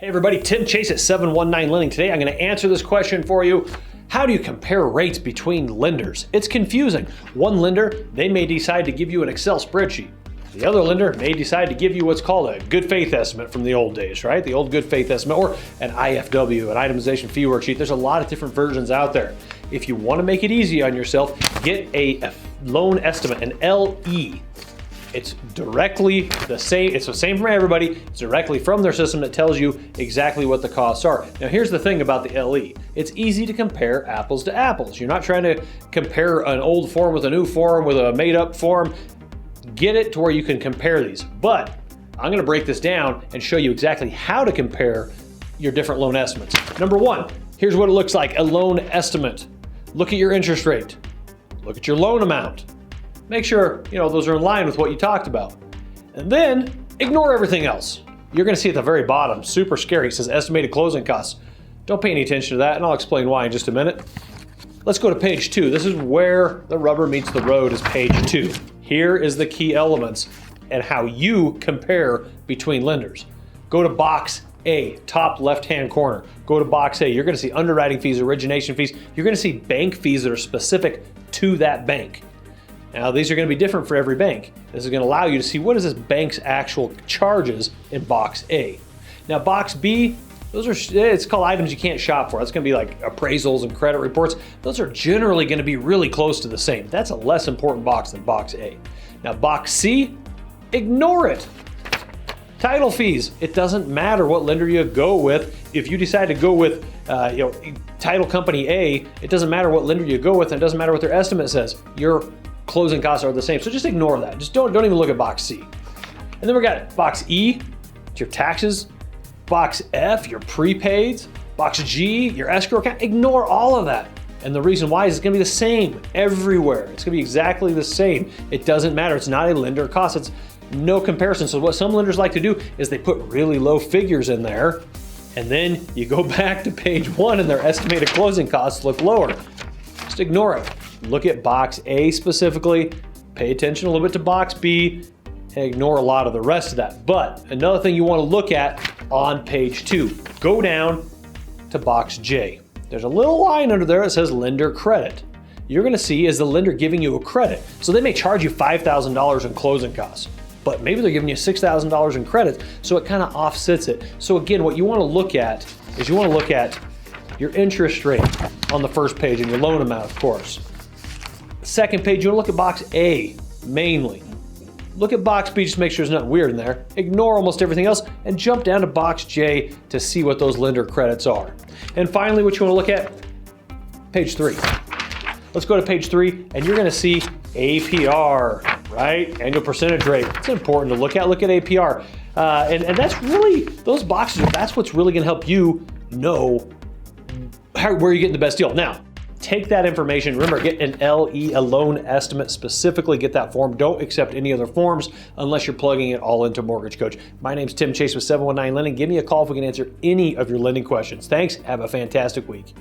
Hey everybody, Tim Chase at 719 Lending. Today I'm going to answer this question for you. How do you compare rates between lenders? It's confusing. One lender, they may decide to give you an Excel spreadsheet. The other lender may decide to give you what's called a good faith estimate from the old days, right? The old good faith estimate, or an IFW, an itemization fee worksheet. There's a lot of different versions out there. If you want to make it easy on yourself, get a loan estimate, an LE. It's directly the same. It's the same from everybody. It's directly from their system that tells you exactly what the costs are. Now, here's the thing about the LE. It's easy to compare apples to apples. You're not trying to compare an old form with a new form with a made-up form. Get it to where you can compare these. But I'm going to break this down and show you exactly how to compare your different loan estimates. Number one, here's what it looks like, a loan estimate. Look at your interest rate. Look at your loan amount. Make sure, those are in line with what you talked about. And then ignore everything else. You're going to see at the very bottom, super scary, it says estimated closing costs. Don't pay any attention to that, and I'll explain why in just a minute. Let's go to page 2. This is where the rubber meets the road, is page 2. Here is the key elements and how you compare between lenders. Go to box A, top left-hand corner. Go to box A. You're going to see underwriting fees, origination fees. You're going to see bank fees that are specific to that bank. Now, these are going to be different for every bank. This is going to allow you to see what is this bank's actual charges in box A. Now, box B, it's called items you can't shop for. That's going to be like appraisals and credit reports. Those are generally going to be really close to the same. That's a less important box than box A. Now, box C, ignore it. Title fees, it doesn't matter what lender you go with. If you decide to go with title company A, it doesn't matter what lender you go with, and it doesn't matter what their estimate says. Your closing costs are the same. So just ignore that. Just don't even look at box C. And then we got box E, it's your taxes. Box F, your prepaids. Box G, your escrow account. Ignore all of that. And the reason why is it's going to be the same everywhere. It's going to be exactly the same. It doesn't matter. It's not a lender cost. It's no comparison. So what some lenders like to do is they put really low figures in there, and then you go back to page 1 and their estimated closing costs look lower. Just ignore it. Look at box A specifically, pay attention a little bit to box B, and ignore a lot of the rest of that. But another thing you want to look at on page 2, go down to box J. There's a little line under there that says lender credit. You're going to see, is the lender giving you a credit? So they may charge you $5,000 in closing costs, but maybe they're giving you $6,000 in credit, so it kind of offsets it. So again, what you want to look at is you want to look at your interest rate on the first page and your loan amount, of course. Second page, you want to look at box A mainly. Look at box B just to make sure there's nothing weird in there. Ignore almost everything else and jump down to box J to see what those lender credits are. And finally, what you want to look at, page 3. Let's go to page 3 and you're going to see APR, right? Annual percentage rate. It's important to look at. Look at APR. And that's really, those boxes, that's what's really going to help you know where you're getting the best deal. Now, take that information. Remember, get an LE, a loan estimate specifically. Get that form. Don't accept any other forms unless you're plugging it all into Mortgage Coach. My name's Tim Chase with 719 Lending. Give me a call if we can answer any of your lending questions. Thanks. Have a fantastic week.